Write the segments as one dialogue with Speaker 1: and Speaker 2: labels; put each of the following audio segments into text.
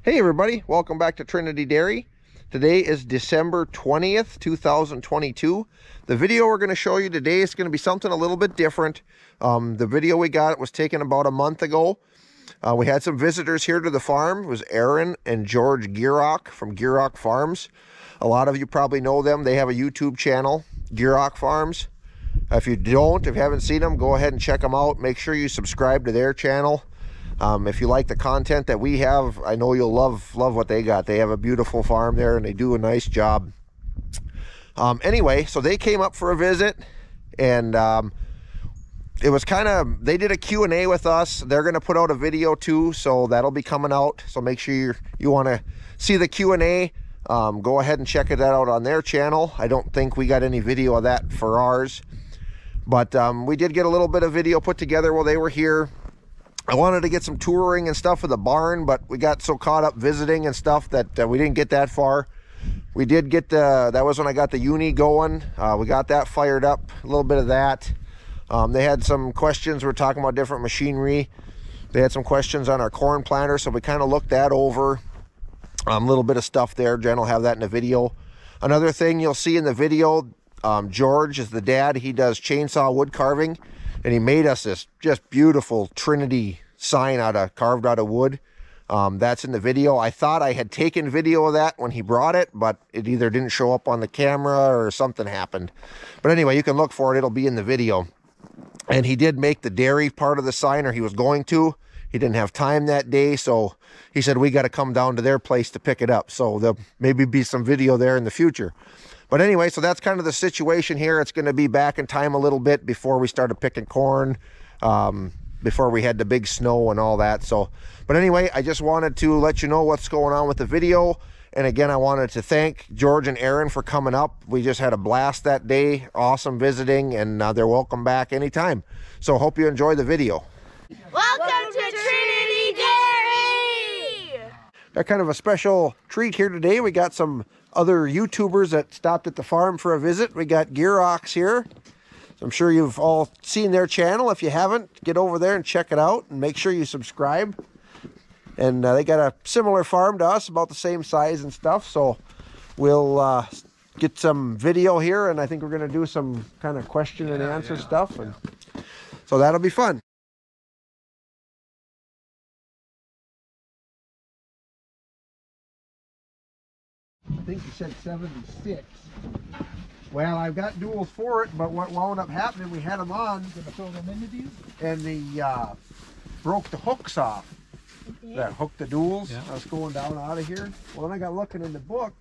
Speaker 1: Hey everybody, welcome back to Trinity Dairy. Today is December 20th, 2022. The video we're going to show you today is going to be something a little bit different. The video we got was taken about a month ago. We had some visitors here to the farm. It was Aaron and George Gierok from Gierok Farms. A lot of you probably know them. They have a YouTube channel, Gierok Farms. If you haven't seen them, go ahead and check them out. Make sure you subscribe to their channel. If you like the content that we have, I know you'll love what they got. They have a beautiful farm there and they do a nice job. Anyway, so they came up for a visit, and it was they did a Q&A with us. They're going to put out a video too, so that'll be coming out. So make sure you want to see the Q&A. Go ahead and check it out on their channel. I don't think we got any video of that for ours, but we did get a little bit of video put together while they were here. I wanted to get some touring and stuff of the barn, but we got so caught up visiting and stuff that we didn't get that far. We did get that was when I got the uni going. We got that fired up, a little bit of that. They had some questions. We're talking about different machinery. They had some questions on our corn planter, so we kind of looked that over. A little bit of stuff there. Jen will have that in the video. Another thing you'll see in the video, George is the dad. He does chainsaw wood carving. And he made us this just beautiful Trinity sign carved out of wood. That's in the video. I thought I had taken video of that when he brought it, but it either didn't show up on the camera or something happened. But anyway, you can look for it. It'll be in the video. And he did make the dairy part of the sign, or he was going to. He didn't have time that day, so he said we got to come down to their place to pick it up. So there'll maybe be some video there in the future. But anyway, so that's kind of the situation here. It's going to be back in time a little bit before we started picking corn, before we had the big snow and all that. So, but anyway, I just wanted to let you know what's going on with the video. And again, I wanted to thank George and Aaron for coming up. We just had a blast that day. Awesome visiting, and they're welcome back anytime. So hope you enjoy the video.
Speaker 2: Welcome to Trinity Dairy!
Speaker 1: Got kind of a special treat here today. We got some other YouTubers that stopped at the farm for a visit. We got Gieroks here. So I'm sure you've all seen their channel. If you haven't, get over there and check it out and make sure you subscribe. And they got a similar farm to us, about the same size and stuff. So we'll get some video here, and I think we're going to do some kind of question and answer stuff. And so that'll be fun. I think you said 76. Well, I've got duals for it, but what wound up happening, we had them on.
Speaker 3: Gonna throw them into these?
Speaker 1: And the broke the hooks off. That hooked the duals. Yeah. I was going down out of here. Well, then I got looking in the book.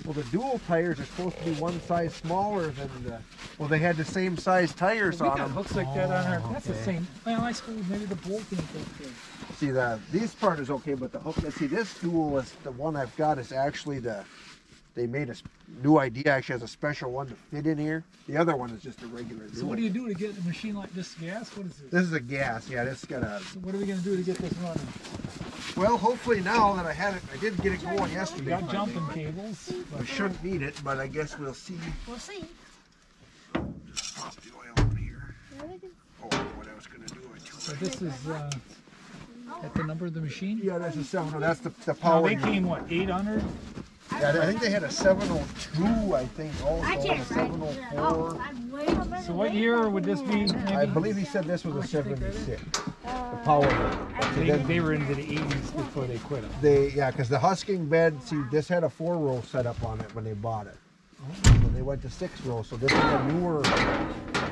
Speaker 1: Well, the dual tires are supposed to be one size smaller than the. Well, they had the same size tires on them.
Speaker 3: Hooks like that on our. That's the same. Well, I suppose maybe the bolt ain't okay.
Speaker 1: See, these part is okay, but the hook. See, this dual is the one I've got is actually the. They made a new idea. Actually, has a special one to fit in here. The other one is just a regular dual.
Speaker 3: So what do you do to get a machine like this? Gas? What is this?
Speaker 1: This is a gas. Yeah, this got a.
Speaker 3: So what are we gonna do to get this running?
Speaker 1: Well, hopefully now that I did get it going yesterday.
Speaker 3: We got jumping cables.
Speaker 1: We shouldn't need it, but I guess we'll see.
Speaker 2: We'll see.
Speaker 1: Just pop the oil in here. Oh, what I was gonna do.
Speaker 3: So this is at the number of the machine?
Speaker 1: Yeah, that's a 7. That's the power.
Speaker 3: They came what, 800?
Speaker 1: Yeah, I think they had a 702. I think also a 704.
Speaker 3: So what year would this be? Maybe?
Speaker 1: I believe he said this was a 76. The power.
Speaker 3: So they were into the 80s before they quit them.
Speaker 1: Yeah, because the husking bed. See, this had a 4-row setup on it when they bought it. And they went to 6-row. So this is a newer.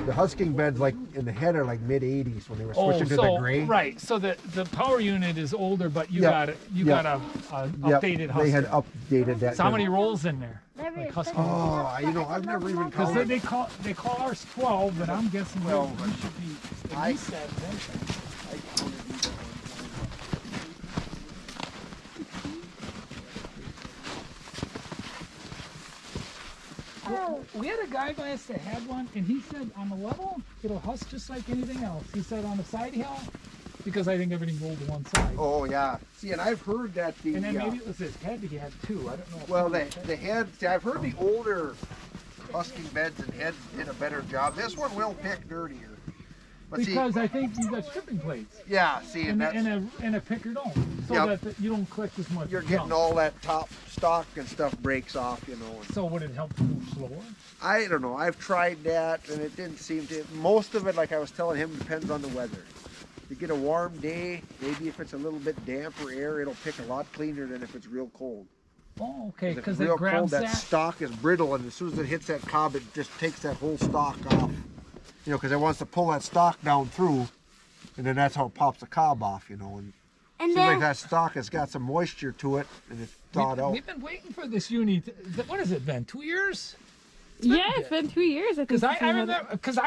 Speaker 1: The husking beds, like in the head, are like mid 80s when they were switching to the gray.
Speaker 3: Right. So the power unit is older, but you got it. You got a updated husking.
Speaker 1: They had updated that.
Speaker 3: So how many rolls in there? Like
Speaker 1: I've never even counted.
Speaker 3: Because they call ours 12, but I'm guessing 12. We should be at least that. We had a guy last that had one, and he said on the level, it'll husk just like anything else. He said on the side hill, because I think everything rolled to one side.
Speaker 1: Oh, yeah. See, and I've heard that the...
Speaker 3: And then maybe it was his head he had too. I don't know.
Speaker 1: Well, the head... See, I've heard the older husking beds and heads did a better job. This one will pick dirtier. But
Speaker 3: because
Speaker 1: see,
Speaker 3: I think you got stripping plates.
Speaker 1: yeah, see, and that's,
Speaker 3: And a picker don't, so
Speaker 1: Yep.
Speaker 3: that you don't collect as much.
Speaker 1: you're
Speaker 3: junk.
Speaker 1: getting all that top stock and stuff breaks off, you know. And
Speaker 3: So would it help to move slower?
Speaker 1: I don't know. I've tried that, and it didn't seem to. Most of it, like I was telling him, depends on the weather. You get a warm day, maybe if it's a little bit damper air, it'll pick a lot cleaner than if it's real cold.
Speaker 3: Oh, okay,
Speaker 1: If it's
Speaker 3: because it
Speaker 1: real cold,
Speaker 3: grabs
Speaker 1: that
Speaker 3: that.
Speaker 1: stalk is brittle, and as soon as it hits that cob, it just takes that whole stalk off. You know, because it wants to pull that stalk down through, and then that's how it pops the cob off. You know, and
Speaker 2: And
Speaker 1: seems like
Speaker 2: then
Speaker 1: that stalk has got some moisture to it, and it's thawed out.
Speaker 3: We've been waiting for this uni. What has it been? 2 years?
Speaker 4: Yeah, it's been 2 years. I think.
Speaker 3: Because I
Speaker 4: since we had it.
Speaker 3: remember, because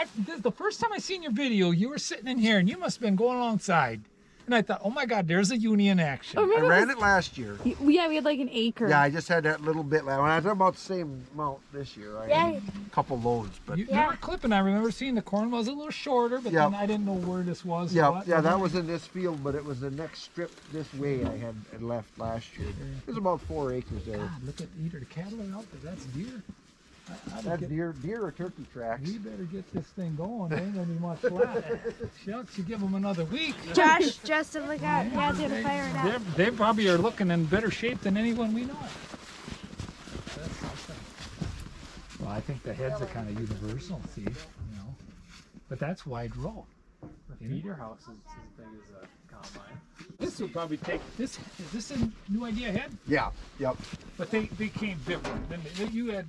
Speaker 3: the first time I seen your video, you were sitting in here and you must have been going alongside. And I thought, oh my God, there's a uni in action.
Speaker 4: Oh,
Speaker 1: I
Speaker 4: remember
Speaker 1: ran it last year.
Speaker 4: Yeah, we had like an acre.
Speaker 1: Yeah, I just had that little bit left. When I was about the same amount this year, I had a couple loads, but
Speaker 3: You
Speaker 2: Yeah.
Speaker 3: were clipping. I remember seeing the corn was a little shorter, but
Speaker 1: Yep.
Speaker 3: then I didn't know where this was. or
Speaker 1: yeah,
Speaker 3: what.
Speaker 1: yeah, that was in this field, but it was the next strip this way I had left last year. There's about 4 acres there.
Speaker 3: God, look at either the cattle are out there. That's deer. I
Speaker 1: That's deer or turkey tracks.
Speaker 3: We better get this thing going. There ain't gonna be much left. Shucks, you give them another week.
Speaker 2: Josh, Justin, look out. Dad's gonna fire it up.
Speaker 3: They probably are looking in better shape than anyone we know. That's something. Well, I think the heads are kind of universal, see, you know. But that's wide row.
Speaker 5: The feeder house is as big as a combine.
Speaker 3: This would probably take this. Is this a new idea head?
Speaker 1: Yeah, yep.
Speaker 3: But they came different. Then you had.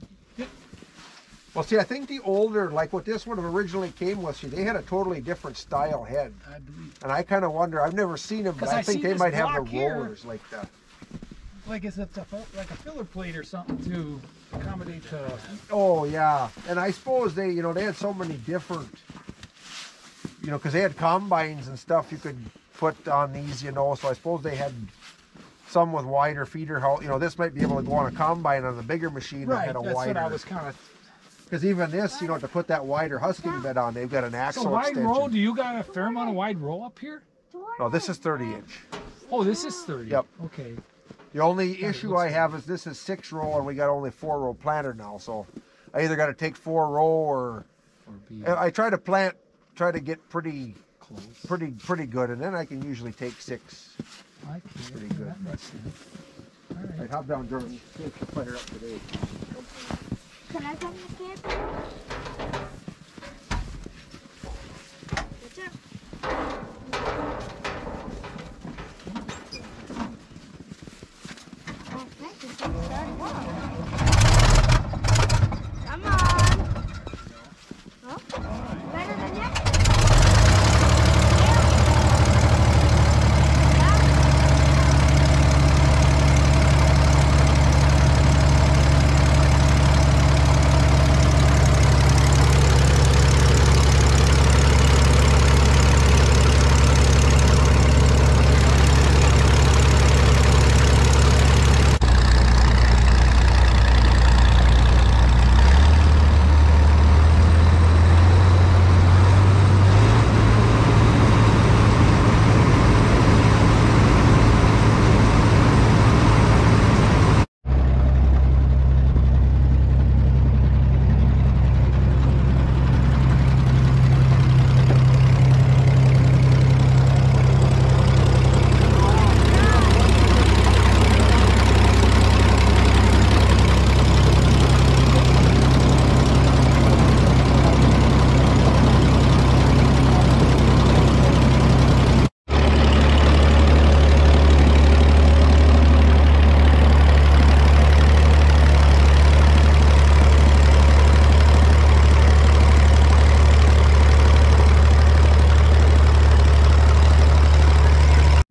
Speaker 1: Well, see, I think the older, like what this one originally came with, see, they had a totally different style head.
Speaker 3: I believe.
Speaker 1: And I kind of wonder, I've never seen them, but
Speaker 3: 'Cause
Speaker 1: I
Speaker 3: I
Speaker 1: think
Speaker 3: seen
Speaker 1: they
Speaker 3: this
Speaker 1: might have
Speaker 3: block
Speaker 1: the
Speaker 3: here.
Speaker 1: rollers like that.
Speaker 3: Like it's like a filler plate or something to accommodate the.
Speaker 1: Oh, yeah. And I suppose they, you know, they had so many different, you know, because they had combines and stuff you could put on these, you know, so I suppose they had some with wider feeder house. You know, this might be able to go on a combine on the bigger machine that
Speaker 3: Right.
Speaker 1: had a
Speaker 3: That's
Speaker 1: wider.
Speaker 3: what I was kind of.
Speaker 1: Because even this, you know, to put that wider husking bed on, they've got an axle
Speaker 3: So wide
Speaker 1: extension.
Speaker 3: row. Do you got a fair amount of wide row up here?
Speaker 1: No, this is 30-inch.
Speaker 3: Oh, this is 30.
Speaker 1: Yep.
Speaker 3: Okay.
Speaker 1: The only issue I have is this is 6-row and we got only 4-row planter now. So I either got to take 4-row or
Speaker 3: be
Speaker 1: I try to get pretty
Speaker 3: close.
Speaker 1: pretty good, and then I can usually take 6.
Speaker 3: I can.
Speaker 1: Pretty good.
Speaker 3: That makes sense. All
Speaker 1: I
Speaker 3: right.
Speaker 1: hopped down during take the planter up today.
Speaker 2: Can I come with kid? Good job. Oh, thank you. Started. Come on. Oh, better than that?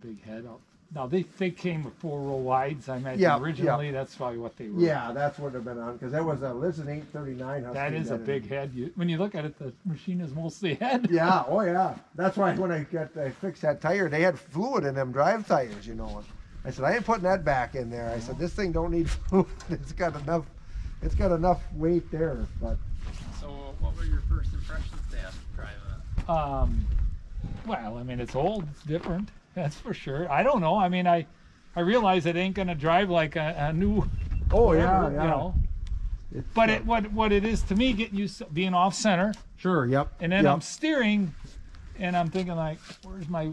Speaker 3: Big head up. Now they came with 4-row wides. I imagine
Speaker 1: Yeah,
Speaker 3: originally that's probably what they were.
Speaker 1: Yeah, that's what they've been on because that was this is an 839 husky.
Speaker 3: That is a
Speaker 1: bed.
Speaker 3: big head. When you look at it, the machine is mostly head.
Speaker 1: Yeah, oh yeah. That's why when I fixed that tire, they had fluid in them drive tires, you know. I said I ain't putting that back in there. I said this thing don't need fluid. It's got enough weight there. But
Speaker 5: So what were your first impressions to drive
Speaker 3: Well, I mean, it's old. It's different. That's for sure. I don't know. I mean, I realize it ain't gonna drive like a new.
Speaker 1: oh
Speaker 3: whatever,
Speaker 1: yeah.
Speaker 3: You know.
Speaker 1: It's,
Speaker 3: But what it is to me, getting used to being off center,
Speaker 1: sure, yep.
Speaker 3: and then
Speaker 1: yep.
Speaker 3: I'm steering, and I'm thinking like, where's my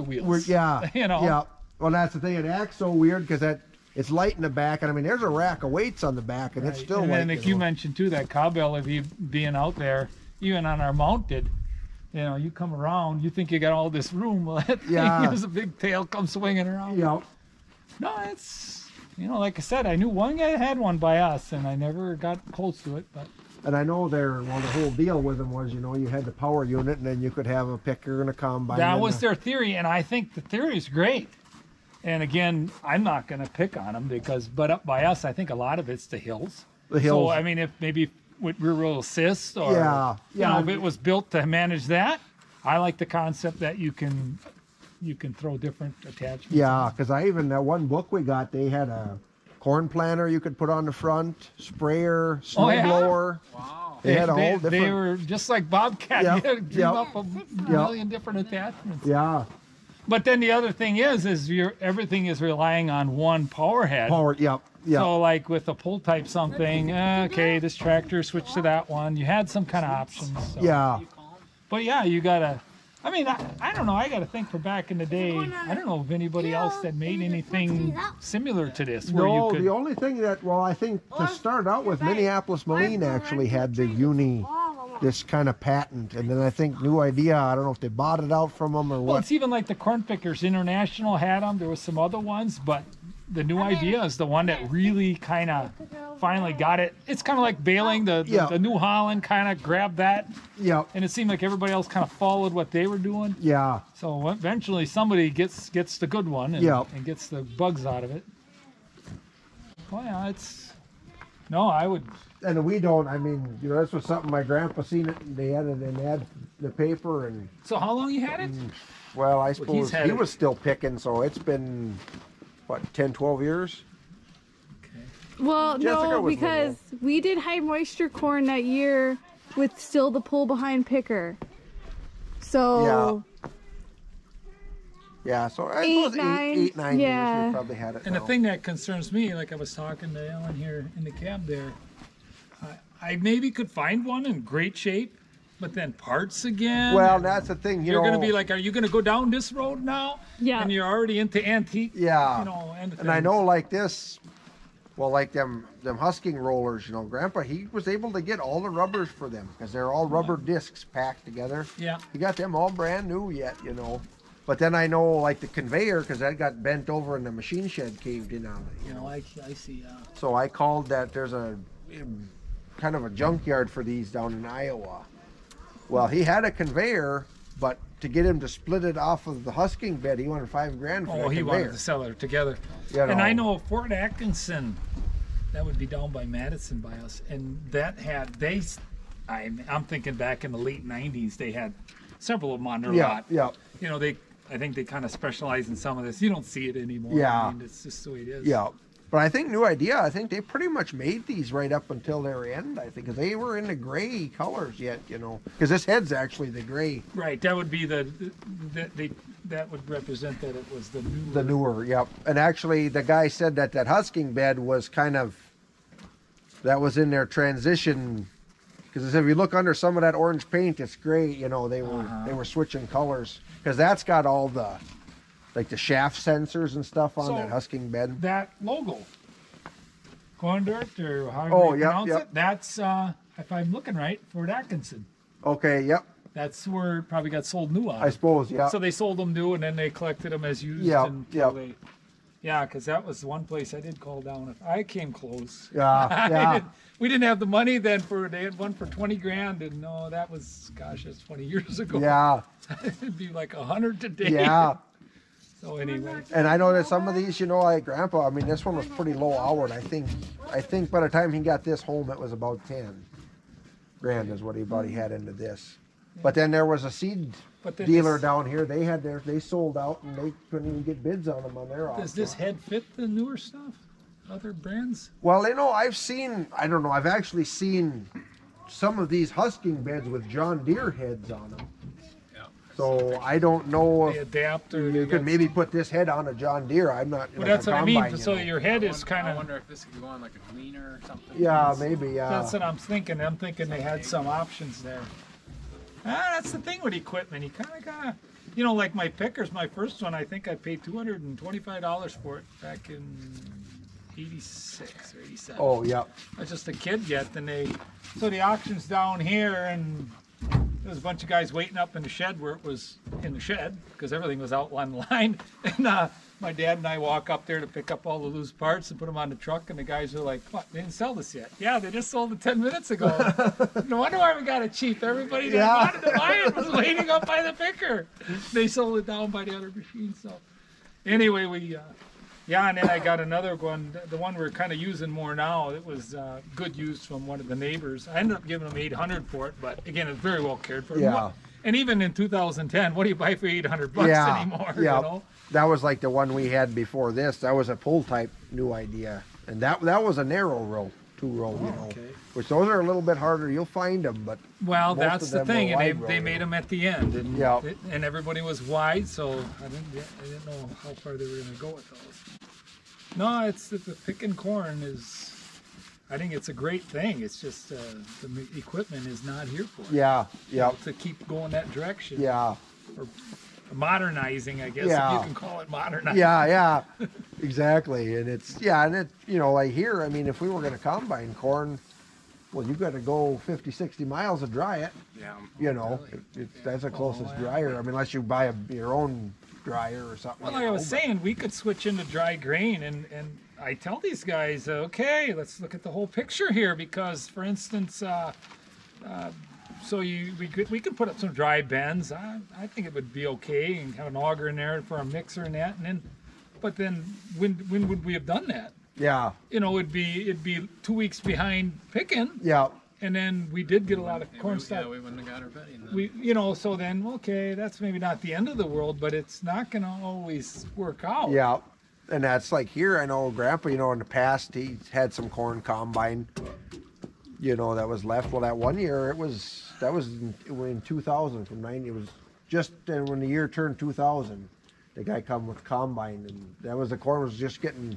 Speaker 3: wheels?
Speaker 1: Yeah,
Speaker 3: You know?
Speaker 1: Yeah. Well, that's the thing. It acts so weird because it's light in the back, and I mean, there's a rack of weights on the back, and it's
Speaker 3: Right.
Speaker 1: still
Speaker 3: And
Speaker 1: light.
Speaker 3: then like you mentioned too, that cowbell of you being out there, even on our mounted, you know, you come around, you think you got all this room. Well, that thing
Speaker 1: Yeah.
Speaker 3: is a big tail come swinging around.
Speaker 1: Yeah.
Speaker 3: No, it's, you know, like I said, I knew one guy had one by us, and I never got close to it, but.
Speaker 1: And I know the whole deal with them was, you know, you had the power unit, and then you could have a picker and a combine.
Speaker 3: That was their theory, and I think the theory is great. And again, I'm not going to pick on them but up by us, I think a lot of it's the hills.
Speaker 1: The hills.
Speaker 3: So I mean, if maybe with rear wheel assist, or
Speaker 1: Yeah.
Speaker 3: you know, if it was built to manage that, I like the concept that you can throw different attachments.
Speaker 1: Yeah, because that one book we got, they had a corn planter you could put on the front, sprayer, snow
Speaker 3: yeah?
Speaker 1: blower.
Speaker 5: Wow.
Speaker 1: They had all different.
Speaker 3: They were just like Bobcat.
Speaker 1: Yep,
Speaker 3: You had to dream
Speaker 1: yep.
Speaker 3: up a million different attachments.
Speaker 1: Yeah,
Speaker 3: But then the other thing is everything is relying on one power head.
Speaker 1: power. Yep, yep.
Speaker 3: So like with a pull type something, okay, this tractor switch to that one. You had some kind of options. So.
Speaker 1: Yeah.
Speaker 3: But yeah, you gotta. I mean, I don't know. I gotta think for back in the day. I don't know of anybody else that made anything similar to this. Where
Speaker 1: No,
Speaker 3: you could,
Speaker 1: the only thing I think to start out with, Minneapolis Marine actually had the this kind of patent, and then I think New Idea, I don't know if they bought it out from them or
Speaker 3: well,
Speaker 1: what.
Speaker 3: it's even like the Corn Pickers International had them. There was some other ones, but the New Idea is the one that really kind of finally got it. It's kind of like baling. The New Holland kind of grabbed that,
Speaker 1: Yep,
Speaker 3: and it seemed like everybody else kind of followed what they were doing.
Speaker 1: yeah,
Speaker 3: So eventually somebody gets the good one and,
Speaker 1: Yeah.
Speaker 3: and gets the bugs out of it. Well, yeah, no, I would.
Speaker 1: and we don't. I mean, you know, this was something my grandpa seen it. And they had it in the paper, and
Speaker 3: So how long you had it?
Speaker 1: well, I
Speaker 3: he's
Speaker 1: suppose
Speaker 3: had
Speaker 1: he
Speaker 3: it.
Speaker 1: was still picking, so it's been what 10, 12 years.
Speaker 4: Well,
Speaker 1: Jessica
Speaker 4: no,
Speaker 1: was
Speaker 4: because we did high moisture corn that year with still the pull behind picker. So
Speaker 1: Yeah, so I
Speaker 4: Eight,
Speaker 1: suppose
Speaker 4: nine,
Speaker 1: 8, 9
Speaker 4: yeah.
Speaker 1: years we probably had it.
Speaker 3: And
Speaker 1: now.
Speaker 3: the thing that concerns me, like I was talking to Ellen here in the cab there, I maybe could find one in great shape, but then parts again.
Speaker 1: Well, that's the thing.
Speaker 3: You're
Speaker 1: know,
Speaker 3: going to be like, are you going to go down this road now?
Speaker 4: Yeah.
Speaker 3: And you're already into antique.
Speaker 1: Yeah.
Speaker 3: You know,
Speaker 1: and I know like this, well, like them husking rollers, you know, Grandpa, he was able to get all the rubbers for them because they're all rubber discs packed together.
Speaker 3: Yeah.
Speaker 1: He got them all brand new yet, you know. But then I know like the conveyor, because that got bent over and the machine shed caved in on it, you know.
Speaker 3: I see.
Speaker 1: So I called that there's a kind of a junkyard for these down in Iowa. Well, he had a conveyor, but to get him to split it off of the husking bed, he wanted $5,000 for
Speaker 3: Oh,
Speaker 1: that
Speaker 3: he
Speaker 1: conveyor.
Speaker 3: wanted to sell it together.
Speaker 1: You
Speaker 3: And I know Fort Atkinson, that would be down by Madison by us, and that had I'm thinking back in the late '90s, they had several of them on their lot.
Speaker 1: Yeah.
Speaker 3: You know, I think they kind of specialize in some of this. You don't see it anymore.
Speaker 1: Yeah.
Speaker 3: I mean, it's just the way it is.
Speaker 1: Yeah. But I think New Idea, I think they pretty much made these right up until their end, I think, because they were in the gray colors yet, you know. Because this head's actually the gray.
Speaker 3: Right. That would be that would represent that it was the newer.
Speaker 1: The newer, yep. And actually, the guy said that husking bed was that was in their transition. Because if you look under some of that orange paint, it's gray, you know, they were switching colors. Because that's got all the, like the shaft sensors and stuff on
Speaker 3: So,
Speaker 1: that husking bed.
Speaker 3: That logo, Conduit, or however
Speaker 1: Oh,
Speaker 3: you
Speaker 1: yep,
Speaker 3: pronounce
Speaker 1: yep.
Speaker 3: it, that's, if I'm looking right, Fort Atkinson.
Speaker 1: Okay, yep.
Speaker 3: That's where it probably got sold new
Speaker 1: I
Speaker 3: on.
Speaker 1: suppose, yeah.
Speaker 3: So they sold them new, and then they collected them as used.
Speaker 1: Yep,
Speaker 3: until
Speaker 1: yep.
Speaker 3: Yeah, because that was one place I did call down. If I came close.
Speaker 1: Yeah, yeah.
Speaker 3: We didn't have the money then they had one for $20,000, and no, that was, gosh, that's 20 years ago.
Speaker 1: Yeah,
Speaker 3: It'd be like 100 today.
Speaker 1: yeah.
Speaker 3: So anyway.
Speaker 1: And I know that some of these, you know, like Grandpa, I mean, this one was pretty low hour. I think by the time he got this home, it was about $10,000 is what he about he had into this. But then there was a seed
Speaker 3: But then
Speaker 1: dealer
Speaker 3: this-
Speaker 1: down here. They sold out and they couldn't even get bids on them on their
Speaker 3: Does
Speaker 1: auction.
Speaker 3: this head fit the newer stuff? Other brands?
Speaker 1: Well, you know, I've actually seen some of these husking beds with John Deere heads on them.
Speaker 5: Yeah.
Speaker 1: So I don't know
Speaker 3: They
Speaker 1: if
Speaker 3: adapt or
Speaker 1: you could maybe put this head on a John Deere. I'm not.
Speaker 3: Well,
Speaker 1: like
Speaker 3: that's
Speaker 1: a
Speaker 3: what I mean.
Speaker 1: combine,
Speaker 3: So
Speaker 1: you know.
Speaker 3: your head is kind
Speaker 5: I
Speaker 3: of.
Speaker 5: wonder if this could go on like a gleaner or something.
Speaker 1: Yeah, maybe.
Speaker 3: That's what I'm thinking. I'm thinking they had some options there. That's the thing with equipment. You kind of, you know, like my pickers, my first one, I think I paid $225 for it back in 86 or 87.
Speaker 1: Oh, yeah.
Speaker 3: I was just a kid yet, and so the auction's down here, and there was a bunch of guys waiting up in the shed where it was in the shed, because everything was out on the line, and my dad and I walk up there to pick up all the loose parts and put them on the truck, and the guys are like, what, they didn't sell this yet? Yeah, they just sold it 10 minutes ago. No wonder why we got it cheap. Everybody that wanted to buy it was waiting up by the picker. They sold it down by the other machine, so anyway, yeah, and then I got another one, the one we're kind of using more now. It was good use from one of the neighbors. I ended up giving them $800 for it, but again, it's very well cared for.
Speaker 1: Yeah.
Speaker 3: And even in 2010, what do you buy for $800 anymore?
Speaker 1: Yeah.
Speaker 3: You know?
Speaker 1: That was like the one we had before this. That was a pull type new idea, and that was a narrow row, 2-row, you know.
Speaker 3: Okay.
Speaker 1: Which those are a little bit harder. You'll find them, but
Speaker 3: Well,
Speaker 1: most
Speaker 3: that's
Speaker 1: of
Speaker 3: the
Speaker 1: them
Speaker 3: thing,
Speaker 1: were
Speaker 3: and
Speaker 1: wide
Speaker 3: they
Speaker 1: row,
Speaker 3: made
Speaker 1: you
Speaker 3: them at the end, and
Speaker 1: Yeah.
Speaker 3: and everybody was wide, so I didn't know how far they were going to go with those. No, it's the picking corn is, I think it's a great thing. It's just the equipment is not here for it.
Speaker 1: Yeah, yeah,
Speaker 3: To keep going that direction.
Speaker 1: yeah,
Speaker 3: Or modernizing, I guess,
Speaker 1: Yeah.
Speaker 3: if you can call it modernizing.
Speaker 1: yeah, exactly. And it's you know, like here, I mean, if we were going to combine corn, well, you got to go 50, 60 miles to dry it.
Speaker 5: Yeah.
Speaker 1: You know, that's the closest dryer. I mean, unless you buy your own dryer or something.
Speaker 3: Well, like I was saying, we could switch into dry grain, and I tell these guys, okay, let's look at the whole picture here, because, for instance, so we could put up some dry bends. I think it would be okay, and have an auger in there for a mixer and that, and then, but then when would we have done that?
Speaker 1: Yeah,
Speaker 3: You know, it'd be 2 weeks behind picking,
Speaker 1: yeah,
Speaker 3: and then we did get a lot of corn stuff.
Speaker 5: Yeah, we wouldn't have got our bedding then.
Speaker 3: We, you know, so then, okay, that's maybe not the end of the world, but it's not going to always work out.
Speaker 1: yeah. And that's like here, I know Grandpa, you know, in the past, he had some corn combine, you know, that was left. Well, that one year, that was in 2000, from 90, it was just when the year turned 2000, the guy come with combine, and that was, the corn was just getting,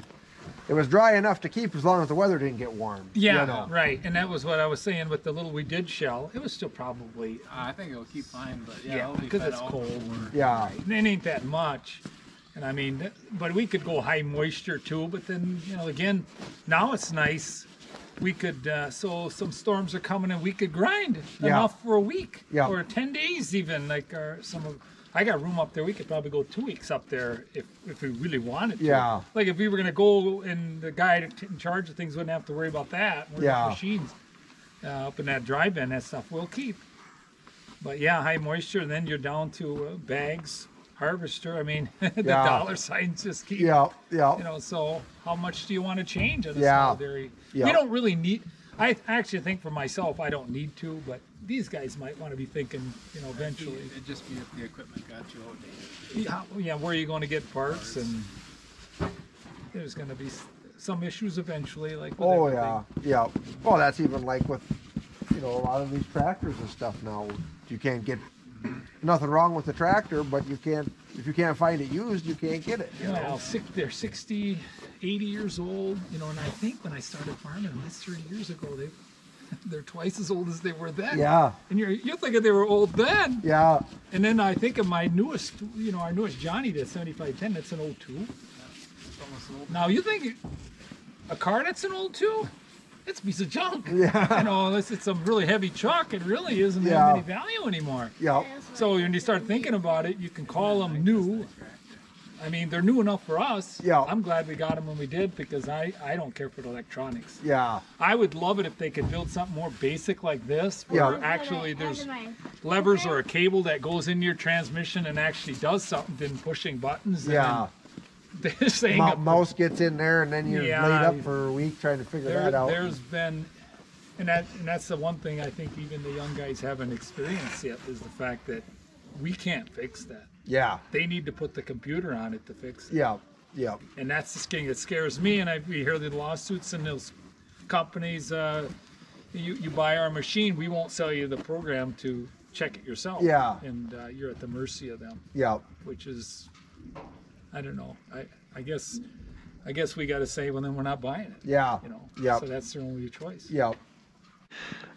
Speaker 1: it was dry enough to keep as long as the weather didn't get warm.
Speaker 3: Yeah,
Speaker 1: you know.
Speaker 3: right. And that was what I was saying with the little we did shell. It was still probably,
Speaker 5: I think it'll keep fine, but
Speaker 3: yeah,
Speaker 5: it'll be
Speaker 3: because
Speaker 5: fed
Speaker 3: it's
Speaker 5: out
Speaker 3: cold.
Speaker 5: before-
Speaker 1: Yeah,
Speaker 3: And it ain't that much. And I mean, but we could go high moisture too. But then, you know, again, now it's nice. We could, so some storms are coming and we could grind
Speaker 1: Yeah.
Speaker 3: enough for a week
Speaker 1: Yeah.
Speaker 3: or 10 days even. Like I got room up there. We could probably go 2 weeks up there if we really wanted to.
Speaker 1: Yeah.
Speaker 3: Like if we were going to go and the guy in charge of things wouldn't have to worry about that. Worry about
Speaker 1: Yeah.
Speaker 3: machines up in that dry bin, that stuff we'll keep. But yeah, high moisture, and then you're down to bags, harvester. I mean, the
Speaker 1: Yeah.
Speaker 3: dollar signs just keep.
Speaker 1: yeah, yeah,
Speaker 3: You know, so how much do you want to change on a
Speaker 1: Yeah.
Speaker 3: small dairy?
Speaker 1: Yeah.
Speaker 3: We don't really need. I actually think for myself, I don't need to, but these guys might want to be thinking, you know, eventually.
Speaker 5: It'd just be if the equipment got you outdated.
Speaker 3: Yeah, where are you going to get parts? And there's going to be some issues eventually, like with
Speaker 1: oh
Speaker 3: everything.
Speaker 1: yeah, yeah. Well, that's even like with, you know, a lot of these tractors and stuff now. You can't get, nothing wrong with the tractor, but you can't, if you can't find it used, you can't get it. You know?
Speaker 3: Well, they're 60, 80 years old, you know, and I think when I started farming them, that's 30 years ago, they're twice as old as they were then.
Speaker 1: Yeah,
Speaker 3: And you're thinking they were old then.
Speaker 1: yeah,
Speaker 3: And then I think of my newest, you know, our newest Johnny, the 7510, that's an 02.
Speaker 5: It's almost an old.
Speaker 3: Now you think a car that's an 02? It's a piece of junk.
Speaker 1: Yeah.
Speaker 3: You know, unless it's some really heavy truck, it really isn't
Speaker 1: Yeah.
Speaker 3: have any value anymore.
Speaker 1: yeah,
Speaker 3: So when you start thinking about it, you can call them new. I mean, they're new enough for us.
Speaker 1: Yeah.
Speaker 3: I'm glad we got them when we did, because I don't care for the electronics.
Speaker 1: yeah,
Speaker 3: I would love it if they could build something more basic like this, where
Speaker 1: Yeah.
Speaker 3: actually there's levers or a cable that goes into your transmission and actually does something than pushing buttons.
Speaker 1: yeah.
Speaker 3: And then saying
Speaker 1: Mouse gets in there, and then you're
Speaker 3: Yeah,
Speaker 1: laid up for a week trying to figure that out.
Speaker 3: There's been, and that's the one thing I think even the young guys haven't experienced yet, is the fact that we can't fix that.
Speaker 1: Yeah,
Speaker 3: They need to put the computer on it to fix it.
Speaker 1: yeah, yeah,
Speaker 3: And that's the thing that scares me. And we hear the lawsuits and those companies, you buy our machine, we won't sell you the program to check it yourself.
Speaker 1: Yeah.
Speaker 3: And you're at the mercy of them,
Speaker 1: yeah,
Speaker 3: which is, I don't know. I guess we got to say, well, then we're not buying it.
Speaker 1: yeah,
Speaker 3: You know.
Speaker 1: yeah,
Speaker 3: So that's their only choice.
Speaker 1: yeah.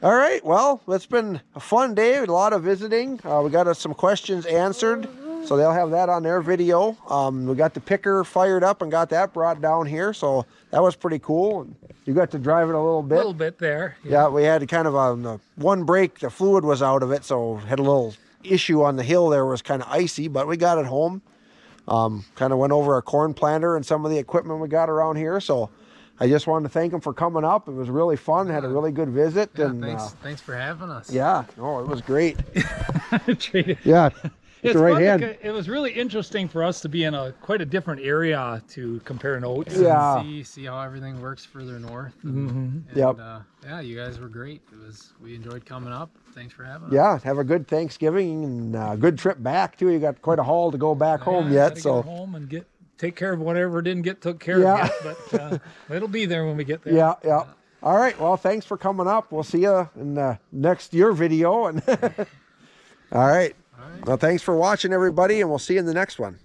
Speaker 1: All right, well, it's been a fun day, a lot of visiting. We got some questions answered, so they'll have that on their video. We got the picker fired up and got that brought down here, so that was pretty cool. And you got to drive it a little bit.
Speaker 3: A little bit there.
Speaker 1: Yeah, we had kind of a one break, the fluid was out of it, so had a little issue on the hill there, was kind of icy, but we got it home. Kind of went over a corn planter and some of the equipment we got around here, so I just wanted to thank them for coming up. It was really fun. Had a really good visit.
Speaker 5: Yeah,
Speaker 1: and
Speaker 5: thanks for having us.
Speaker 1: yeah, no, it was great.
Speaker 3: Traded.
Speaker 1: Yeah,
Speaker 3: It's
Speaker 1: the right
Speaker 3: fun
Speaker 1: hand.
Speaker 3: It was really interesting for us to be in quite a different area to compare notes.
Speaker 1: Yeah.
Speaker 5: See how everything works further north.
Speaker 1: Yep.
Speaker 5: Yeah, you guys were great. We enjoyed coming up. Thanks for having us.
Speaker 1: Yeah, have a good Thanksgiving and a good trip back too. You got quite a haul to go back home
Speaker 3: Yeah,
Speaker 1: yet,
Speaker 3: gotta
Speaker 1: so
Speaker 3: get home and take care of whatever didn't get took care
Speaker 1: Yeah.
Speaker 3: of yet, but it'll be there when we get there.
Speaker 1: yeah, yeah. All right, well, thanks for coming up. We'll see you in the next year video. And all right. Well, thanks for watching, everybody, and we'll see you in the next one.